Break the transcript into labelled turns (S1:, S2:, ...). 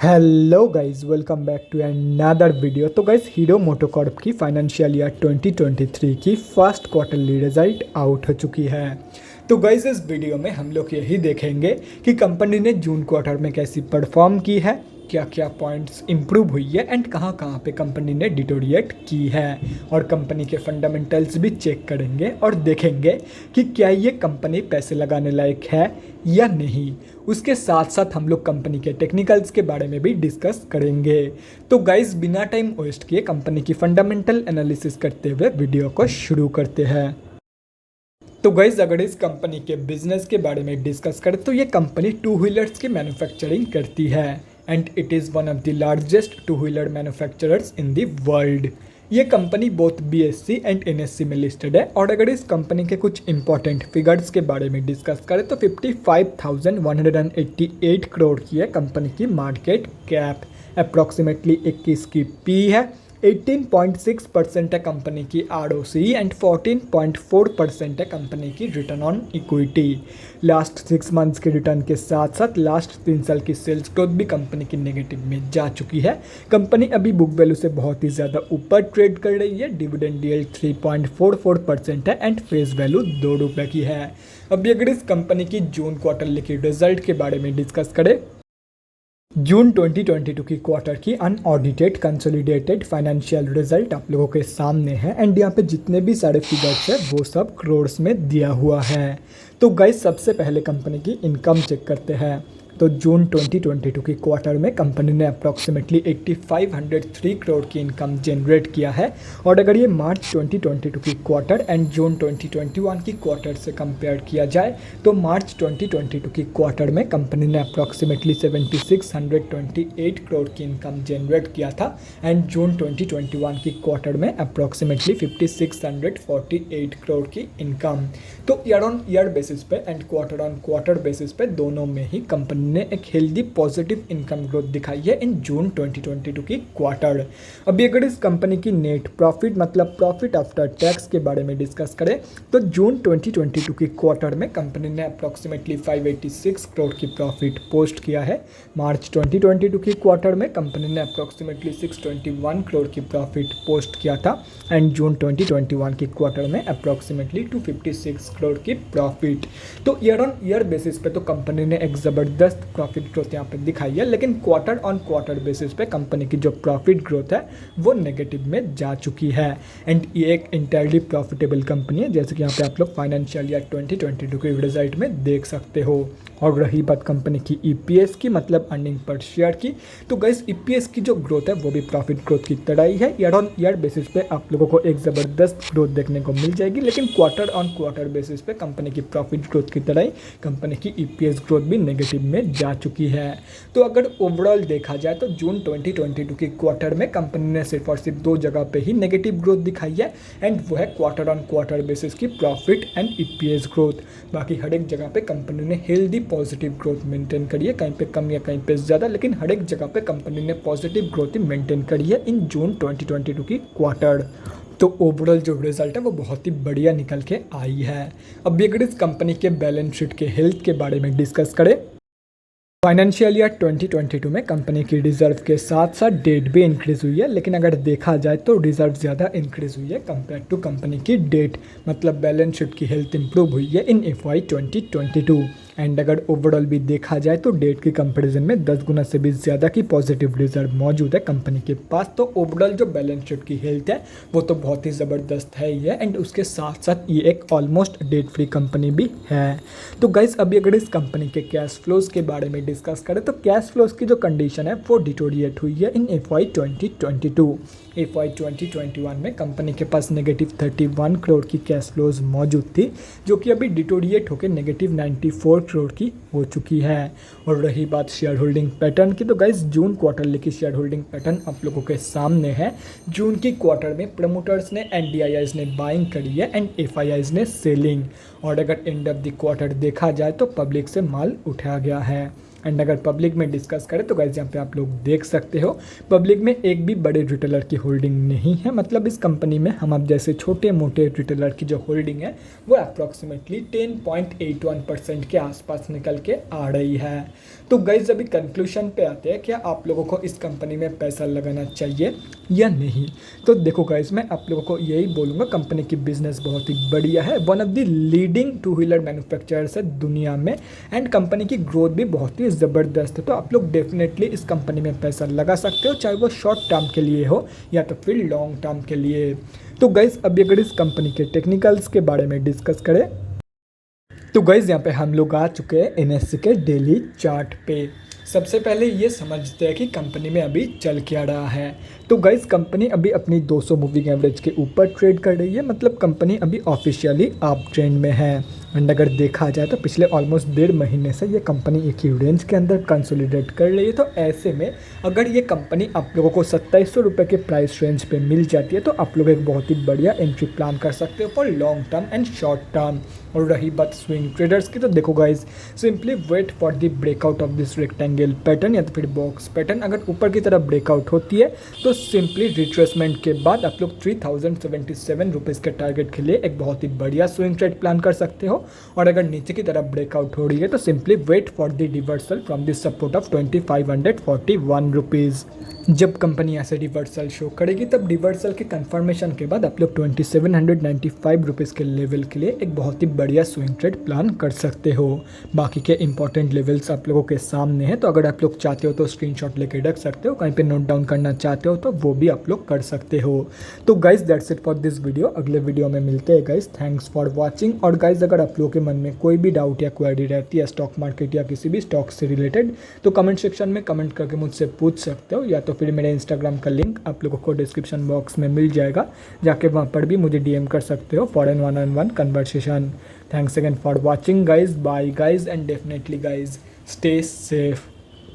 S1: Hello guys, welcome back to another video. तो guys, Hero MotoCorp की financial year 2023 की first quarterly result out हो चुकी है। तो गाइस, इस वीडियो में हम लोग यही देखेंगे कि कंपनी ने जून क्वार्टर में कैसी परफॉर्म की है, क्या क्या पॉइंट्स इंप्रूव हुई है एंड कहाँ कहाँ पे कंपनी ने डिटोरिएट की है, और कंपनी के फंडामेंटल्स भी चेक करेंगे और देखेंगे कि क्या ये कंपनी पैसे लगाने लायक है या नहीं। उसके साथ साथ हम लोग कंपनी के टेक्निकल्स के बारे में भी डिस्कस करेंगे। तो गाइस, बिना टाइम वेस्ट किए कंपनी की फंडामेंटल एनालिसिस करते हुए वीडियो को शुरू करते हैं। तो गाइज, अगर इस कंपनी के बिजनेस के बारे में डिस्कस करें तो ये कंपनी टू व्हीलर्स की मैन्युफैक्चरिंग करती है and it is one of the largest two wheeler manufacturers in the world. ये company both BSC and NSC में लिस्टेड है। और अगर इस कंपनी के कुछ इंपॉर्टेंट फिगर्स के बारे में डिस्कस करें तो 55,188 करोड़ की है कंपनी की मार्केट कैप, अप्रॉक्सीमेटली 21 की पी है, 18.6% है कंपनी की ROC एंड 14.4% है कंपनी की return on equity. Last 6 months के रिटर्न के साथ साथ लास्ट 3 साल की सेल्स ग्रोथ भी कंपनी की नेगेटिव में जा चुकी है। कंपनी अभी बुक वैल्यू से बहुत ही ज़्यादा ऊपर ट्रेड कर रही है। डिविडेंड यील्ड 3.44% है एंड फेस वैल्यू 2 रुपये की है। अभी अगर इस कंपनी की जून क्वार्टर की रिजल्ट के बारे में डिस्कस करें, जून 2022 की क्वार्टर की अनऑडिटेड कंसोलिडेटेड फाइनेंशियल रिजल्ट आप लोगों के सामने है एंड यहाँ पे जितने भी सारे फिगर्स है वो सब करोड्स में दिया हुआ है। तो गाइस, सबसे पहले कंपनी की इनकम चेक करते हैं। तो जून 2022 की क्वार्टर में कंपनी ने अप्रॉक्सीमेटली 8503 करोड़ की इनकम जनरेट किया है। और अगर ये मार्च 2022 की क्वार्टर एंड जून 2021 की क्वार्टर से कंपेयर किया जाए तो मार्च 2022 की क्वार्टर में कंपनी ने अप्रॉक्सीमेटली 7628 करोड़ की इनकम जनरेट किया था एंड जून 2021 की क्वार्टर में अप्रॉक्सीमेटली 5648 करोड़ की इनकम। तो ईयर ऑन ईयर बेसिस पे and quarter on quarter basis पे दोनों में ही कंपनी ने एक हेल्दी पॉजिटिव इनकम ग्रोथ दिखाई है इन जून 2022 की क्वार्टर। अभी अगर इस कंपनी की नेट प्रॉफिट मतलब प्रॉफिट आफ्टर टैक्स के बारे में डिस्कस करें तो जून 2022 की क्वार्टर में कंपनी ने अप्रॉक्सीमेटली 586 करोड़ की प्रॉफिट पोस्ट किया है। मार्च 2022 की क्वार्टर में कंपनी ने अप्रॉक्सीमेटली 621 करोड़ की प्रॉफिट पोस्ट किया था एंड जून 2021 की क्वार्टर में अप्रॉक्सीमेटली 256 करोड़ की प्रॉफिट। तो ईयर ऑन ईयर बेसिस पे तो कंपनी ने एक ज़बरदस्त प्रॉफिट ग्रोथ यहाँ पे दिखाई है, लेकिन क्वार्टर ऑन क्वार्टर बेसिस पे कंपनी की जो प्रॉफिट ग्रोथ है वो नेगेटिव में जा चुकी है एंड ये एक इंटायरली प्रॉफिटेबल कंपनी है, जैसे कि यहाँ पे आप लोग फाइनेंशियल ईयर 2022 के रिजल्ट में देख सकते हो। और रही बात कंपनी की EPS की मतलब अर्निंग पर शेयर की, तो गाइस EPS की जो ग्रोथ है वो भी प्रॉफिट ग्रोथ की तरह ही है। ईयर ऑन ईयर बेसिस पे आप लोगों को एक ज़बरदस्त ग्रोथ देखने को मिल जाएगी, लेकिन क्वार्टर ऑन क्वार्टर बेसिस पे कंपनी की प्रॉफिट ग्रोथ की तरह ही कंपनी की EPS ग्रोथ भी नेगेटिव में जा चुकी है। तो अगर ओवरऑल देखा जाए तो जून 2022 की क्वार्टर में कंपनी ने सिर्फ और सिर्फ 2 जगह पे ही नेगेटिव ग्रोथ दिखाई है एंड वो है क्वार्टर ऑन क्वार्टर बेसिस की प्रॉफिट एंड EPS ग्रोथ। बाकी हर एक जगह पे कंपनी ने हेल्दी पॉजिटिव ग्रोथ मेंटेन करी है, कहीं पे कम या कहीं पे ज़्यादा, लेकिन हर एक जगह पे कंपनी ने पॉजिटिव ग्रोथ ही मेंटेन करी है इन जून 2022 की क्वार्टर। तो ओवरऑल जो रिजल्ट है वो बहुत ही बढ़िया निकल के आई है। अभी अगर इस कंपनी के बैलेंस शीट के हेल्थ के बारे में डिस्कस करें, फाइनेंशियल ईयर 2022 में कंपनी की रिजर्व के साथ साथ डेट भी इंक्रीज़ हुई है, लेकिन अगर देखा जाए तो रिजर्व ज़्यादा इंक्रीज़ हुई है कंपेयर टू कंपनी की डेट, मतलब बैलेंस शीट की हेल्थ इंप्रूव हुई है इन FY 2022। एंड अगर ओवरऑल भी देखा जाए तो डेट के कंपैरिजन में 10 गुना से भी ज़्यादा की पॉजिटिव रिजर्व मौजूद है कंपनी के पास। तो ओवरऑल जो बैलेंस शीट की हेल्थ है वो तो बहुत ही ज़बरदस्त है ही है एंड उसके साथ साथ ये एक ऑलमोस्ट डेट फ्री कंपनी भी है। तो गाइस, अभी अगर इस कंपनी के कैश फ्लोज के बारे में डिस्कस करें तो कैश फ्लोज की जो कंडीशन है वो डिटोरिएट हुई है इन FY 2022। FY 2021 में कंपनी के पास नेगेटिव 31 करोड़ की कैश फ्लोज मौजूद थी, जो कि अभी डिटोरिएट होकर नेगेटिव 94 करोड़ की हो चुकी है। और रही बात शेयर होल्डिंग पैटर्न की, तो गाइस जून क्वार्टर की शेयर होल्डिंग पैटर्न आप लोगों के सामने है। जून की क्वार्टर में प्रमोटर्स ने NDIs ने बाइंग करी है एंड FIIs ने सेलिंग। और अगर एंड ऑफ द क्वार्टर देखा जाए तो पब्लिक से माल उठाया गया है। एंड अगर पब्लिक में डिस्कस करें तो गाइज यहाँ पे आप लोग देख सकते हो पब्लिक में एक भी बड़े रिटेलर की होल्डिंग नहीं है। मतलब इस कंपनी में हम अब जैसे छोटे मोटे रिटेलर की जो होल्डिंग है वो अप्रॉक्सीमेटली 10.81% के आसपास निकल के आ रही है। तो गाइज अभी कंक्लूजन पे आते हैं, क्या आप लोगों को इस कंपनी में पैसा लगाना चाहिए या नहीं। तो देखो गाइज मैं आप लोगों को यही बोलूँगा, कंपनी की बिजनेस बहुत ही बढ़िया है, one of the leading to wheeler manufacturers है दुनिया में, एंड कंपनी की ग्रोथ भी बहुत ही ज़बरदस्त है। तो आप लोग डेफिनेटली इस कंपनी में पैसा लगा सकते हो, चाहे वो शॉर्ट टर्म के लिए हो या तो फिर लॉन्ग टर्म के लिए। तो गाइज अभी अगर इस कंपनी के टेक्निकल्स के बारे में डिस्कस करें तो गाइज यहाँ पे हम लोग आ चुके हैं NSE के डेली चार्ट पे। सबसे पहले ये समझते हैं कि कंपनी में अभी चल क्या रहा है। तो गाइज कंपनी अभी अपनी 200 मूविंग एवरेज के ऊपर ट्रेड कर रही है, मतलब कंपनी अभी ऑफिशियली अप ट्रेंड में है। एंड अगर देखा जाए तो पिछले ऑलमोस्ट 1.5 महीने से ये कंपनी एक ही रेंज के अंदर कंसोलिडेट कर रही है। तो ऐसे में अगर ये कंपनी आप लोगों को 2700 रुपये के प्राइस रेंज पे मिल जाती है तो आप लोग एक बहुत ही बढ़िया एंट्री प्लान कर सकते हो for long term and short term. और रही बात स्विंग ट्रेडर्स की, तो देखो guys simply wait for the breakout of this rectangle pattern या तो फिर बॉक्स पैटर्न। अगर ऊपर की तरफ ब्रेकआउट होती है तो सिंपली रिट्रेसमेंट के बाद आप लोग 3077 रुपीज़ के टारगेट के लिए एक बहुत ही बढ़िया स्विंग ट्रेड प्लान कर सकते हो। और अगर नीचे की तरफ ब्रेकआउट हो रही है तो simply wait for the reversal from this support of 2541 rupees. जब कंपनी ऐसे रिवर्सल शो करेगी तब रिवर्सल के कंफर्मेशन के बाद आप लोग 2795 रुपीज़ के लेवल के लिए एक बहुत ही बढ़िया स्विंग ट्रेड प्लान कर सकते हो। बाकी के इंपॉर्टेंट लेवल्स आप लोगों के सामने हैं, तो अगर आप लोग चाहते हो तो स्क्रीनशॉट लेके रख सकते हो, कहीं पे नोट डाउन करना चाहते हो तो वो भी आप लोग कर सकते हो। तो guys that's it for this video, अगले वीडियो में मिलते हैं गाइज। Thanks for watching. और गाइज अगर आप लोगों के मन में कोई भी डाउट या क्वेरी रहती है स्टॉक मार्केट या किसी भी स्टॉक से रिलेटेड तो कमेंट सेक्शन में कमेंट करके मुझसे पूछ सकते हो, या तो फिर मेरे इंस्टाग्राम का लिंक आप लोगों को डिस्क्रिप्शन बॉक्स में मिल जाएगा, जाके वहाँ पर भी मुझे DM कर सकते हो for an 1-on-1 conversation. Thanks again for watching guys, bye guys, and definitely guys stay safe.